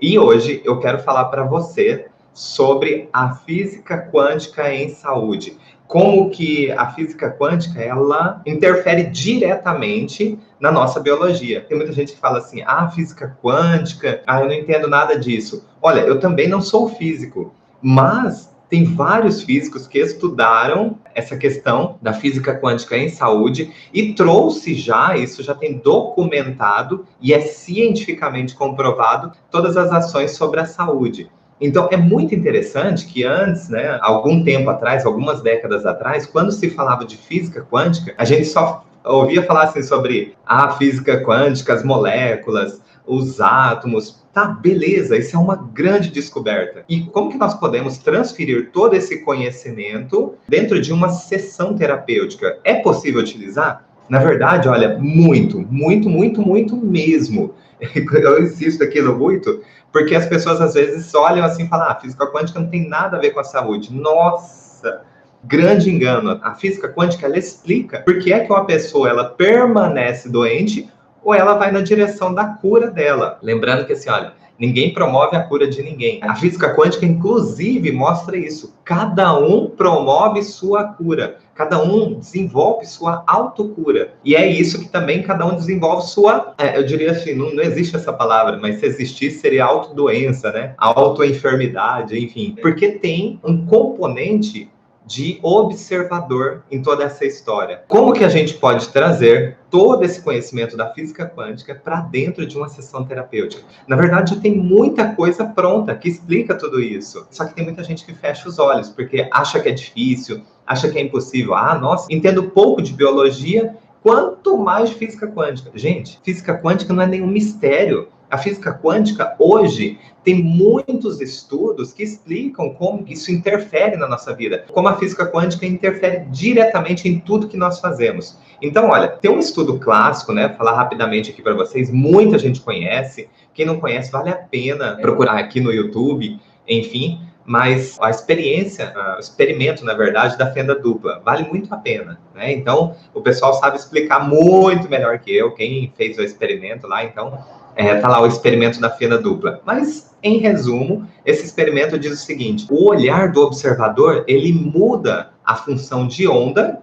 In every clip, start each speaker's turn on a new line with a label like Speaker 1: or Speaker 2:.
Speaker 1: E hoje eu quero falar para você sobre a física quântica em saúde. Como que a física quântica, ela interfere diretamente na nossa biologia. Tem muita gente que fala assim, física quântica, eu não entendo nada disso. Olha, eu também não sou físico, mas tem vários físicos que estudaram essa questão da física quântica em saúde e trouxe já, isso já tem documentado e é cientificamente comprovado, todas as ações sobre a saúde. Então, é muito interessante que antes, né, algum tempo atrás, algumas décadas atrás, quando se falava de física quântica, a gente só ouvia falar assim sobre a física quântica, as moléculas, os átomos. Tá, beleza, isso é uma grande descoberta. E como que nós podemos transferir todo esse conhecimento dentro de uma sessão terapêutica? É possível utilizar? Na verdade, olha, muito, muito, muito, muito mesmo. Eu insisto aquilo muito, porque as pessoas às vezes olham assim e falam, física quântica não tem nada a ver com a saúde. Nossa, grande engano. A física quântica, ela explica por que é que uma pessoa ela permanece doente ou ela vai na direção da cura dela. Lembrando que assim, olha, ninguém promove a cura de ninguém. A física quântica, inclusive, mostra isso. Cada um promove sua cura. Cada um desenvolve sua autocura. E é isso que também cada um desenvolve sua... eu diria assim, não existe essa palavra, mas se existisse seria autodoença, né? Autoenfermidade, enfim. Porque tem um componente de observador em toda essa história. Como que a gente pode trazer todo esse conhecimento da física quântica para dentro de uma sessão terapêutica? Na verdade, já tem muita coisa pronta que explica tudo isso. Só que tem muita gente que fecha os olhos, porque acha que é difícil, acha que é impossível. Nossa, entendo pouco de biologia, quanto mais de física quântica. Gente, física quântica não é nenhum mistério. A física quântica, hoje, tem muitos estudos que explicam como isso interfere na nossa vida, como a física quântica interfere diretamente em tudo que nós fazemos. Então, olha, tem um estudo clássico, né? Vou falar rapidamente aqui para vocês, muita gente conhece. Quem não conhece, vale a pena procurar aqui no YouTube, enfim. Mas a experiência, o experimento, na verdade, da fenda dupla, vale muito a pena, né? Então, o pessoal sabe explicar muito melhor que eu, quem fez o experimento lá, então, tá lá o experimento da fenda dupla. Mas, em resumo, esse experimento diz o seguinte, o olhar do observador, ele muda a função de onda,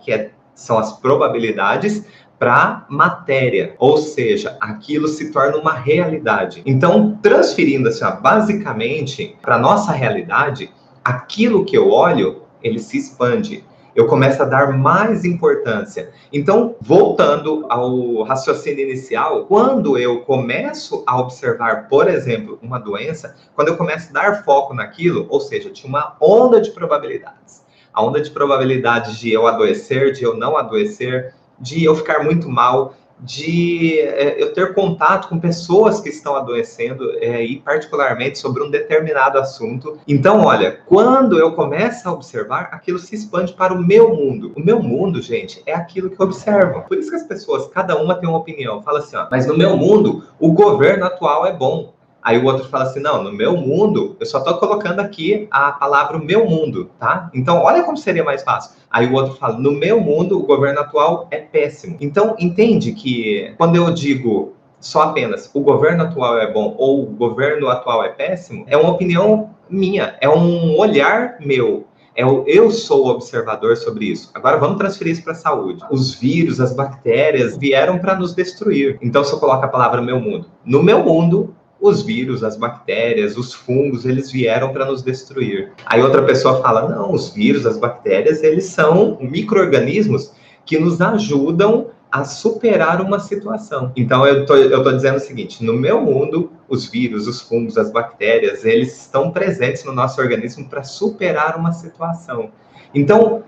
Speaker 1: são as probabilidades, para matéria, ou seja, aquilo se torna uma realidade. Então, transferindo assim, basicamente para a nossa realidade, aquilo que eu olho, ele se expande. Eu começo a dar mais importância. Então, voltando ao raciocínio inicial, quando eu começo a observar, por exemplo, uma doença, quando eu começo a dar foco naquilo, ou seja, tinha uma onda de probabilidades. A onda de probabilidades de eu adoecer, de eu não adoecer, de eu ficar muito mal, de eu ter contato com pessoas que estão adoecendo, e particularmente sobre um determinado assunto. Então, olha, quando eu começo a observar, aquilo se expande para o meu mundo. O meu mundo, gente, é aquilo que eu observo. Por isso que as pessoas, cada uma tem uma opinião. Fala assim, mas no meu mundo, o governo atual é bom. Aí o outro fala assim, não, no meu mundo, eu só estou colocando aqui a palavra o meu mundo, tá? Então, olha como seria mais fácil. Aí o outro fala, no meu mundo, o governo atual é péssimo. Então, entende que quando eu digo só apenas o governo atual é bom ou o governo atual é péssimo, é uma opinião minha, é um olhar meu. Eu sou o observador sobre isso. Agora vamos transferir isso para a saúde. Os vírus, as bactérias vieram para nos destruir. Então, se eu coloco a palavra meu mundo, no meu mundo, os vírus, as bactérias, os fungos, eles vieram para nos destruir. Aí outra pessoa fala, não, os vírus, as bactérias, eles são micro-organismos que nos ajudam a superar uma situação. Então, eu tô dizendo o seguinte, no meu mundo, os vírus, os fungos, as bactérias, eles estão presentes no nosso organismo para superar uma situação. Então,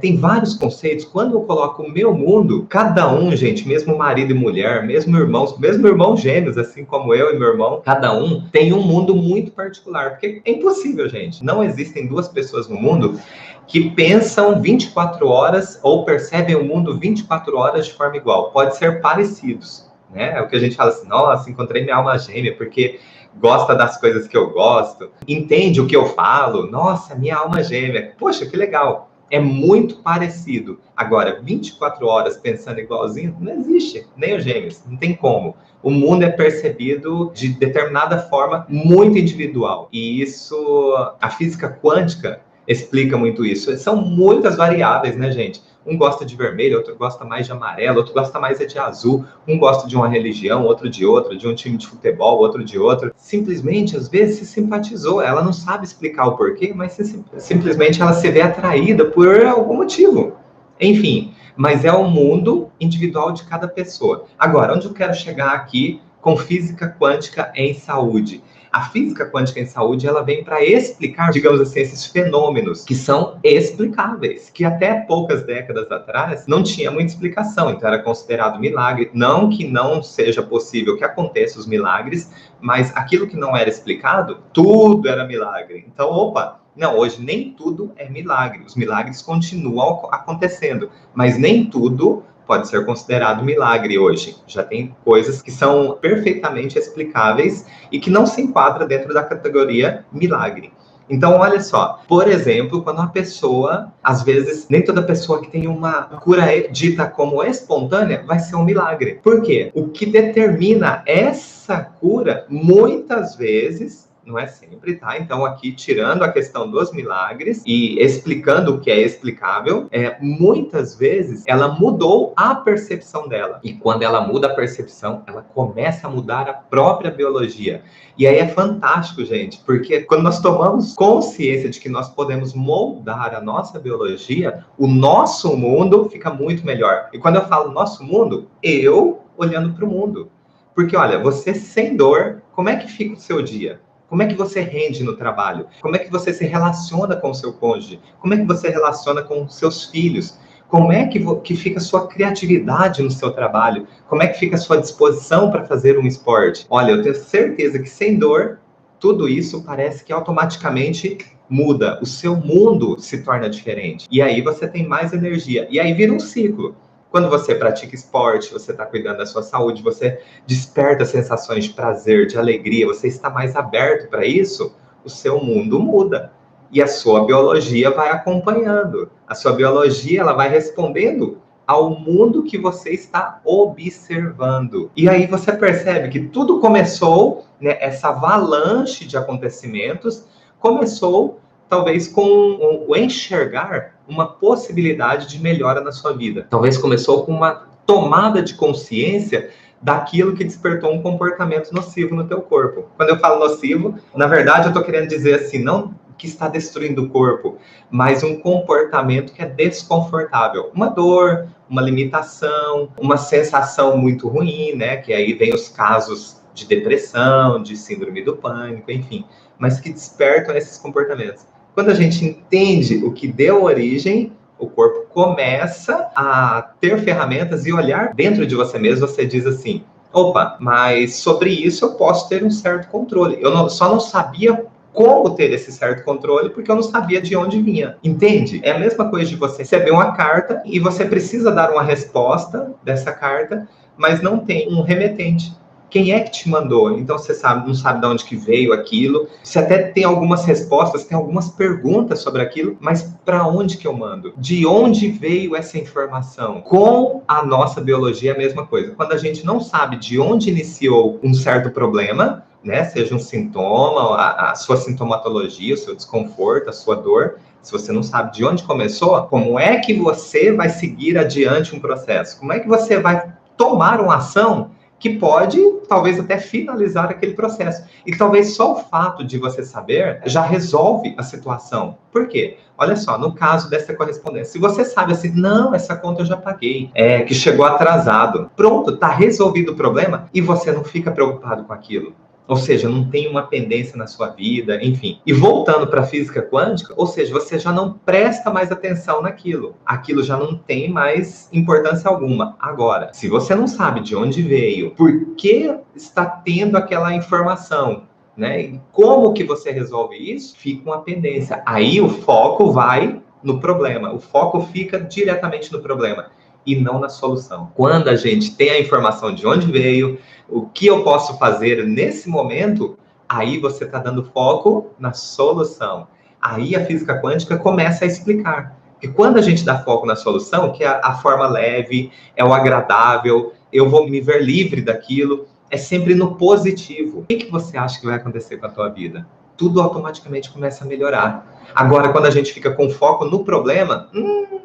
Speaker 1: tem vários conceitos. Quando eu coloco o meu mundo, cada um, gente, mesmo marido e mulher, mesmo irmãos gêmeos, assim como eu e meu irmão, cada um tem um mundo muito particular. Porque é impossível, gente. Não existem duas pessoas no mundo que pensam 24 horas ou percebem o mundo 24 horas de forma igual. Pode ser parecidos, né? É o que a gente fala assim, nossa, encontrei minha alma gêmea, porque gosta das coisas que eu gosto, entende o que eu falo, nossa, minha alma gêmea, poxa, que legal. é muito parecido. Agora, 24 horas pensando igualzinho, não existe, nem os gêmeos, não tem como. O mundo é percebido de determinada forma muito individual. E isso, a física quântica explica muito isso. São muitas variáveis, né, gente? Um gosta de vermelho, outro gosta mais de amarelo, outro gosta mais de azul, um gosta de uma religião, outro de outra, de um time de futebol, outro de outro. Simplesmente, às vezes, se simpatizou. Ela não sabe explicar o porquê, mas simplesmente ela se vê atraída por algum motivo. Enfim, mas é o mundo individual de cada pessoa. Agora, onde eu quero chegar aqui com física quântica em saúde? A física quântica em saúde, ela vem para explicar, digamos assim, esses fenômenos que são explicáveis, que até poucas décadas atrás não tinha muita explicação, então era considerado milagre. Não que não seja possível que aconteçam os milagres, mas aquilo que não era explicado, tudo era milagre. Então, opa, não, hoje nem tudo é milagre. Os milagres continuam acontecendo, mas nem tudo pode ser considerado milagre hoje. Já tem coisas que são perfeitamente explicáveis e que não se enquadram dentro da categoria milagre. Então, olha só, por exemplo, quando uma pessoa, às vezes, nem toda pessoa que tem uma cura dita como espontânea vai ser um milagre. Por quê? O que determina essa cura, muitas vezes, não é sempre, tá? Então, aqui, tirando a questão dos milagres e explicando o que é explicável, muitas vezes ela mudou a percepção dela. E quando ela muda a percepção, ela começa a mudar a própria biologia. E aí é fantástico, gente, porque quando nós tomamos consciência de que nós podemos moldar a nossa biologia, o nosso mundo fica muito melhor. E quando eu falo nosso mundo, eu olhando para o mundo. Porque, olha, você sem dor, como é que fica o seu dia? Como é que você rende no trabalho? Como é que você se relaciona com o seu cônjuge? Como é que você relaciona com os seus filhos? Como é que fica a sua criatividade no seu trabalho? Como é que fica a sua disposição para fazer um esporte? Olha, eu tenho certeza que sem dor, tudo isso parece que automaticamente muda. O seu mundo se torna diferente. E aí você tem mais energia. E aí vira um ciclo. Quando você pratica esporte, você está cuidando da sua saúde, você desperta sensações de prazer, de alegria, você está mais aberto para isso, o seu mundo muda. E a sua biologia vai acompanhando. A sua biologia, ela vai respondendo ao mundo que você está observando. E aí você percebe que tudo começou, né, essa avalanche de acontecimentos, começou talvez com o enxergar uma possibilidade de melhora na sua vida. Talvez começou com uma tomada de consciência daquilo que despertou um comportamento nocivo no teu corpo. Quando eu falo nocivo, na verdade eu estou querendo dizer assim, não que está destruindo o corpo, mas um comportamento que é desconfortável. Uma dor, uma limitação, uma sensação muito ruim, né? Que aí vem os casos de depressão, de síndrome do pânico, enfim, mas que despertam esses comportamentos. Quando a gente entende o que deu origem, o corpo começa a ter ferramentas e olhar dentro de você mesmo, você diz assim, opa, mas sobre isso eu posso ter um certo controle. Só não sabia como ter esse certo controle, porque eu não sabia de onde vinha. Entende? É a mesma coisa de você receber uma carta e você precisa dar uma resposta dessa carta, mas não tem um remetente. Quem é que te mandou? Então você não sabe de onde que veio aquilo. Você até tem algumas respostas, tem algumas perguntas sobre aquilo, mas para onde que eu mando? De onde veio essa informação? Com a nossa biologia é a mesma coisa. Quando a gente não sabe de onde iniciou um certo problema, né, seja um sintoma, a sua sintomatologia, o seu desconforto, a sua dor, se você não sabe de onde começou, como é que você vai seguir adiante um processo? Como é que você vai tomar uma ação que pode, talvez, até finalizar aquele processo. E talvez só o fato de você saber já resolve a situação. Por quê? Olha só, no caso dessa correspondência, se você sabe assim, não, essa conta eu já paguei, que chegou atrasado. Pronto, tá resolvido o problema e você não fica preocupado com aquilo. Ou seja, não tem uma pendência na sua vida, enfim. E voltando para a física quântica, ou seja, você já não presta mais atenção naquilo. Aquilo já não tem mais importância alguma. Agora, se você não sabe de onde veio, por que está tendo aquela informação, né? E como que você resolve isso? Fica uma pendência. Aí o foco vai no problema. O foco fica diretamente no problema e não na solução. Quando a gente tem a informação de onde veio, o que eu posso fazer nesse momento, aí você está dando foco na solução. Aí a física quântica começa a explicar. Porque quando a gente dá foco na solução, que é a forma leve, é o agradável, eu vou me ver livre daquilo, é sempre no positivo. O que você acha que vai acontecer com a tua vida? Tudo automaticamente começa a melhorar. Agora, quando a gente fica com foco no problema,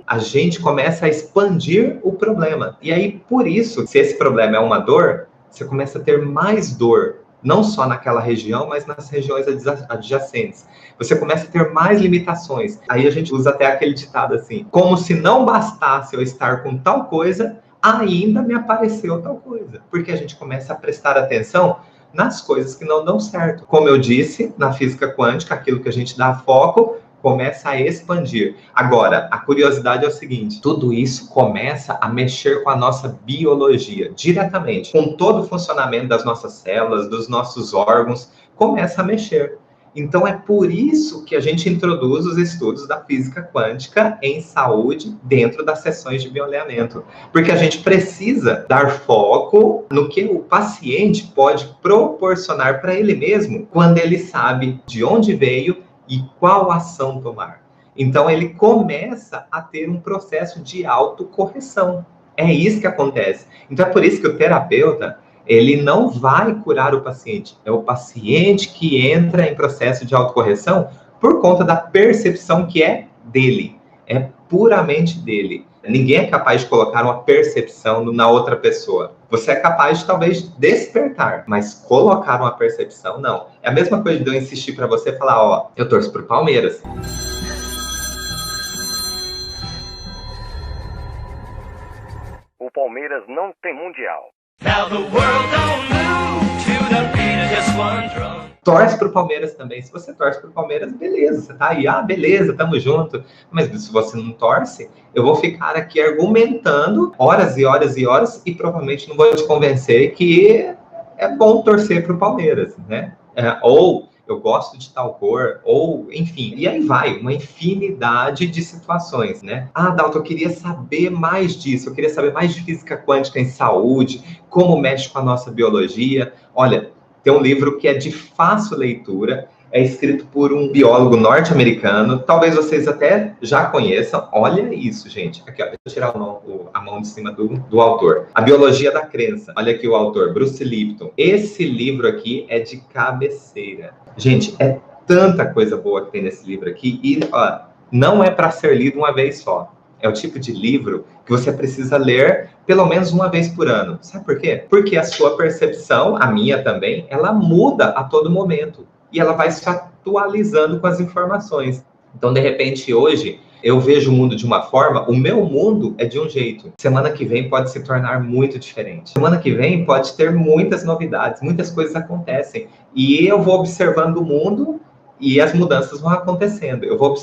Speaker 1: a gente começa a expandir o problema. E aí, por isso, se esse problema é uma dor, você começa a ter mais dor. Não só naquela região, mas nas regiões adjacentes. Você começa a ter mais limitações. Aí a gente usa até aquele ditado assim, como se não bastasse eu estar com tal coisa, ainda me apareceu tal coisa. Porque a gente começa a prestar atenção nas coisas que não dão certo. Como eu disse, na física quântica, aquilo que a gente dá foco começa a expandir. Agora, a curiosidade é o seguinte, tudo isso começa a mexer com a nossa biologia, diretamente, com todo o funcionamento das nossas células, dos nossos órgãos, começa a mexer. Então, é por isso que a gente introduz os estudos da física quântica em saúde dentro das sessões de bioalinhamento. Porque a gente precisa dar foco no que o paciente pode proporcionar para ele mesmo quando ele sabe de onde veio e qual ação tomar. Então, ele começa a ter um processo de autocorreção. É isso que acontece. Então, é por isso que o terapeuta, ele não vai curar o paciente. É o paciente que entra em processo de autocorreção por conta da percepção que é dele. É puramente dele. Ninguém é capaz de colocar uma percepção na outra pessoa. Você é capaz de, talvez, despertar, mas colocar uma percepção, não. É a mesma coisa de eu insistir para você falar, ó, eu torço pro Palmeiras.
Speaker 2: O Palmeiras não tem mundial.
Speaker 3: Now the world don't move to the beat of just one drum.
Speaker 1: Torce pro Palmeiras também. Se você torce pro Palmeiras, beleza, você tá aí, beleza, tamo junto. Mas se você não torce, eu vou ficar aqui argumentando horas e horas e horas e provavelmente não vou te convencer que é bom torcer pro Palmeiras, né? Ou eu gosto de tal cor, ou enfim, e aí vai, uma infinidade de situações, né? Dalton, eu queria saber mais disso, eu queria saber mais de física quântica em saúde, como mexe com a nossa biologia. Olha, tem um livro que é de fácil leitura, é escrito por um biólogo norte-americano, talvez vocês até já conheçam. Olha isso, gente. Aqui, ó, deixa eu tirar a mão de cima do autor. A Biologia da Crença. Olha aqui o autor, Bruce Lipton. Esse livro aqui é de cabeceira. Gente, é tanta coisa boa que tem nesse livro aqui e não é para ser lido uma vez só. É o tipo de livro que você precisa ler pelo menos uma vez por ano. Sabe por quê? Porque a sua percepção, a minha também, ela muda a todo momento. E ela vai se atualizando com as informações. Então, de repente, hoje, eu vejo o mundo de uma forma, o meu mundo é de um jeito. Semana que vem pode se tornar muito diferente. Semana que vem pode ter muitas novidades, muitas coisas acontecem. E eu vou observando o mundo e as mudanças vão acontecendo. Eu vou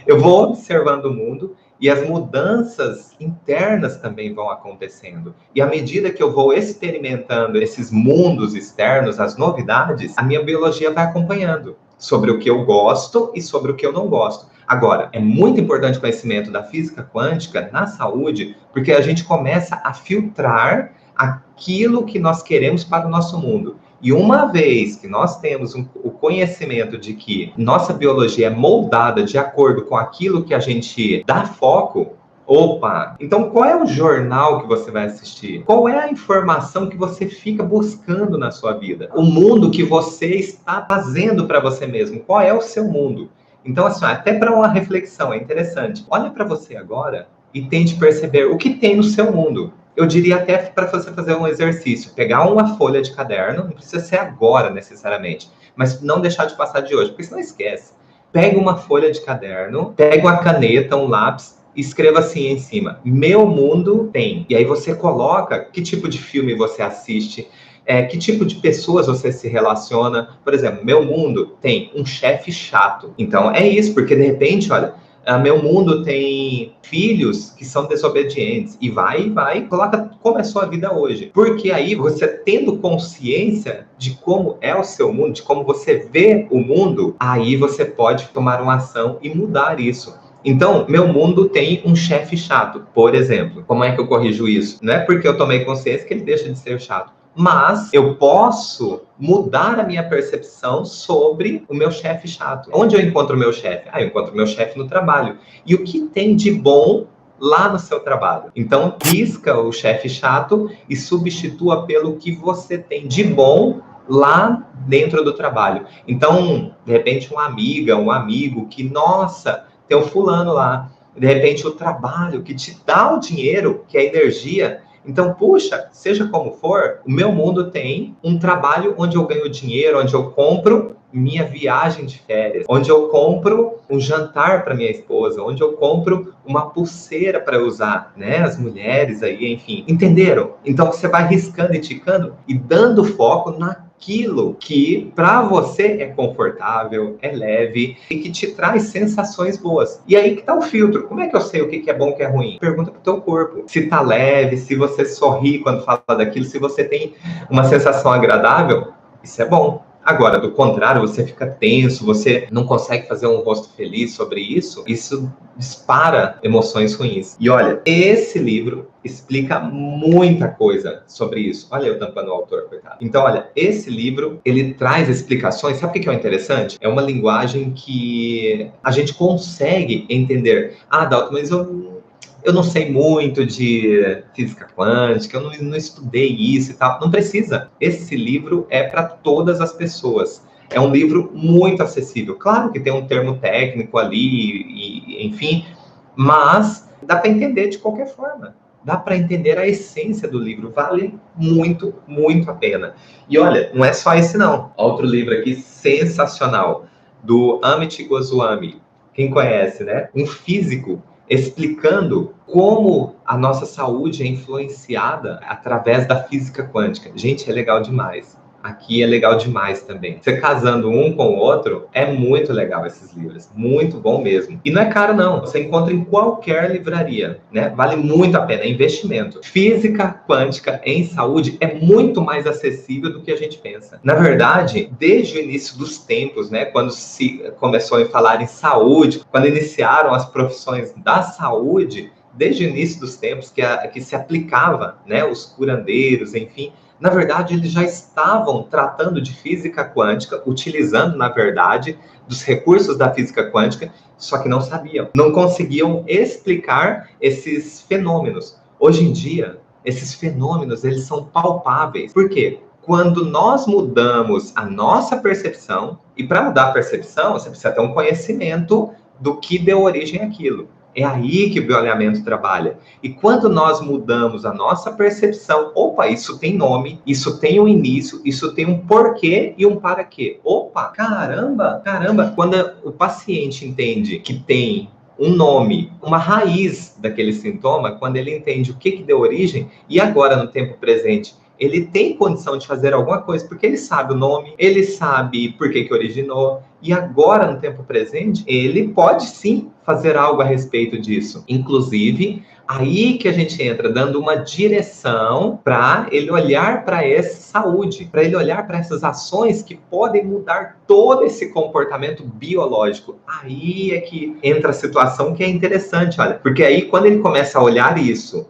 Speaker 1: eu vou observando o mundo e as mudanças internas também vão acontecendo. E à medida que eu vou experimentando esses mundos externos, as novidades, a minha biologia vai acompanhando sobre o que eu gosto e sobre o que eu não gosto. Agora, é muito importante o conhecimento da física quântica na saúde, porque a gente começa a filtrar aquilo que nós queremos para o nosso mundo. E uma vez que nós temos o conhecimento de que nossa biologia é moldada de acordo com aquilo que a gente dá foco, então qual é o jornal que você vai assistir? Qual é a informação que você fica buscando na sua vida? O mundo que você está fazendo para você mesmo, qual é o seu mundo? Então, assim, até para uma reflexão, é interessante. Olha para você agora e tente perceber o que tem no seu mundo. Eu diria até para você fazer um exercício, pegar uma folha de caderno, não precisa ser agora necessariamente, mas não deixar de passar de hoje, porque senão esquece. Pega uma folha de caderno, pega uma caneta, um lápis, e escreva assim em cima, meu mundo tem. E aí você coloca que tipo de filme você assiste, que tipo de pessoas você se relaciona. Por exemplo, meu mundo tem um chefe chato. Então é isso, porque de repente, olha, meu mundo tem filhos que são desobedientes. E vai, coloca como é a sua vida hoje. Porque aí você tendo consciência de como é o seu mundo, de como você vê o mundo, aí você pode tomar uma ação e mudar isso. Então, meu mundo tem um chefe chato, por exemplo. Como é que eu corrijo isso? Não é porque eu tomei consciência que ele deixa de ser chato. Mas eu posso mudar a minha percepção sobre o meu chefe chato. Onde eu encontro o meu chefe? Eu encontro o meu chefe no trabalho. E o que tem de bom lá no seu trabalho? Então, risca o chefe chato e substitua pelo que você tem de bom lá dentro do trabalho. Então, de repente, uma amiga, um amigo que, nossa, tem um fulano lá. De repente, o trabalho que te dá o dinheiro, que é a energia. Então, puxa, seja como for, o meu mundo tem um trabalho onde eu ganho dinheiro, onde eu compro minha viagem de férias, onde eu compro um jantar para minha esposa, onde eu compro uma pulseira para usar, né? As mulheres aí, enfim. Entenderam? Então, você vai riscando e ticando e dando foco naquilo que para você é confortável, é leve e que te traz sensações boas. E aí que tá o filtro. Como é que eu sei o que é bom e o que é ruim? Pergunta pro teu corpo. Se tá leve, se você sorri quando fala daquilo, se você tem uma sensação agradável, isso é bom. Agora, do contrário, você fica tenso, você não consegue fazer um rosto feliz sobre isso dispara emoções ruins. E olha, esse livro explica muita coisa sobre isso. Olha eu tampando o autor, coitado. Então, olha, esse livro, ele traz explicações. Sabe o que é interessante? É uma linguagem que a gente consegue entender. Dalton, mas eu não sei muito de física quântica, eu não estudei isso e tal. Não precisa. Esse livro é para todas as pessoas. É um livro muito acessível. Claro que tem um termo técnico ali, enfim, mas dá para entender de qualquer forma. Dá para entender a essência do livro. Vale muito, muito a pena. E olha, não é só esse não. Outro livro aqui sensacional, do Amit Goswami. Quem conhece, né? Um físico explicando como a nossa saúde é influenciada através da física quântica. Gente, é legal demais. Aqui é legal demais também. Você casando um com o outro, é muito legal esses livros. Muito bom mesmo. E não é caro, não. Você encontra em qualquer livraria, né? Vale muito a pena, é investimento. Física quântica em saúde é muito mais acessível do que a gente pensa. Na verdade, desde o início dos tempos, né? Quando se começou a falar em saúde, quando iniciaram as profissões da saúde, desde o início dos tempos que se aplicava, né? Os curandeiros, enfim. Na verdade, eles já estavam tratando de física quântica, utilizando, na verdade, dos recursos da física quântica, só que não sabiam. Não conseguiam explicar esses fenômenos. Hoje em dia, esses fenômenos, eles são palpáveis. Por quê? Quando nós mudamos a nossa percepção, e para mudar a percepção, você precisa ter um conhecimento do que deu origem àquilo. É aí que o bioalinhamento trabalha. E quando nós mudamos a nossa percepção, opa, isso tem nome, isso tem um início, isso tem um porquê e um para quê. Opa, caramba. Quando o paciente entende que tem um nome, uma raiz daquele sintoma, quando ele entende o que deu origem, e agora no tempo presente, ele tem condição de fazer alguma coisa, porque ele sabe o nome, ele sabe por que originou, e agora, no tempo presente, ele pode sim fazer algo a respeito disso. Inclusive, aí que a gente entra dando uma direção para ele olhar para essa saúde, para ele olhar para essas ações que podem mudar todo esse comportamento biológico. Aí é que entra a situação que é interessante, olha, porque aí quando ele começa a olhar isso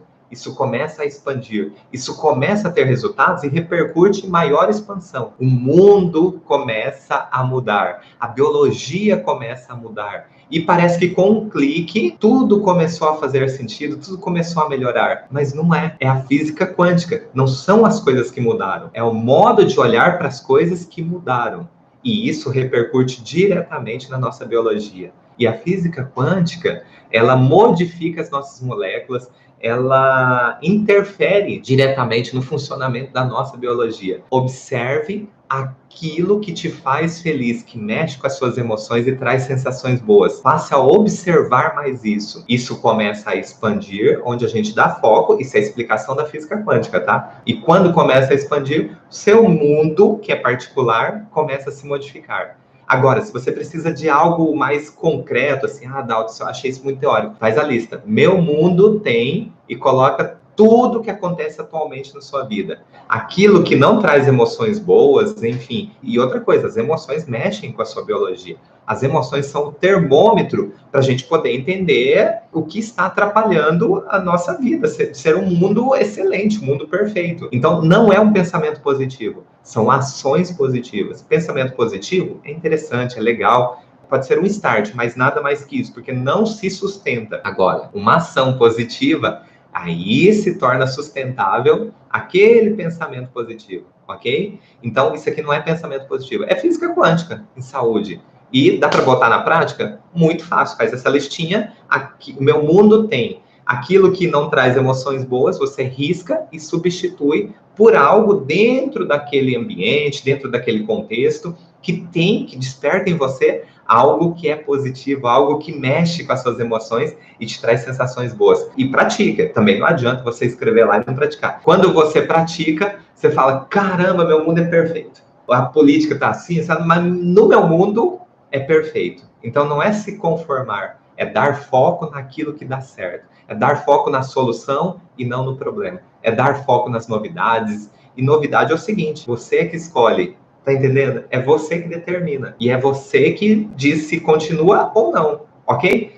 Speaker 1: começa a expandir, isso começa a ter resultados e repercute em maior expansão. O mundo começa a mudar, a biologia começa a mudar. E parece que com um clique, tudo começou a fazer sentido, tudo começou a melhorar. Mas não é. É a física quântica. Não são as coisas que mudaram. É o modo de olhar para as coisas que mudaram. E isso repercute diretamente na nossa biologia. E a física quântica, ela modifica as nossas moléculas, ela interfere diretamente no funcionamento da nossa biologia. Observe aquilo que te faz feliz, que mexe com as suas emoções e traz sensações boas. Passe a observar mais isso. Isso começa a expandir, onde a gente dá foco, isso é a explicação da física quântica, tá? E quando começa a expandir, seu mundo, que é particular, começa a se modificar. Agora, se você precisa de algo mais concreto, assim, Dalton, eu achei isso muito teórico, faz a lista. Meu mundo tem, e coloca tudo que acontece atualmente na sua vida. Aquilo que não traz emoções boas, enfim. E outra coisa, as emoções mexem com a sua biologia. As emoções são o termômetro para a gente poder entender o que está atrapalhando a nossa vida, ser um mundo excelente, um mundo perfeito. Então, não é um pensamento positivo, são ações positivas. Pensamento positivo é interessante, é legal, pode ser um start, mas nada mais que isso, porque não se sustenta. Agora, uma ação positiva, aí se torna sustentável aquele pensamento positivo, ok? Então, isso aqui não é pensamento positivo, é física quântica em saúde. E dá para botar na prática? Muito fácil, faz essa listinha. Aqui, o meu mundo tem aquilo que não traz emoções boas, você risca e substitui por algo dentro daquele ambiente, dentro daquele contexto, que desperta em você algo que é positivo, algo que mexe com as suas emoções e te traz sensações boas. E pratica. Também não adianta você escrever lá e não praticar. Quando você pratica, você fala, caramba, meu mundo é perfeito. A política tá assim, sabe? Mas no meu mundo é perfeito. Então não é se conformar, é dar foco naquilo que dá certo. É dar foco na solução e não no problema. É dar foco nas novidades. E novidade é o seguinte, você é que escolhe. Tá entendendo? É você que determina. E é você que diz se continua ou não, ok?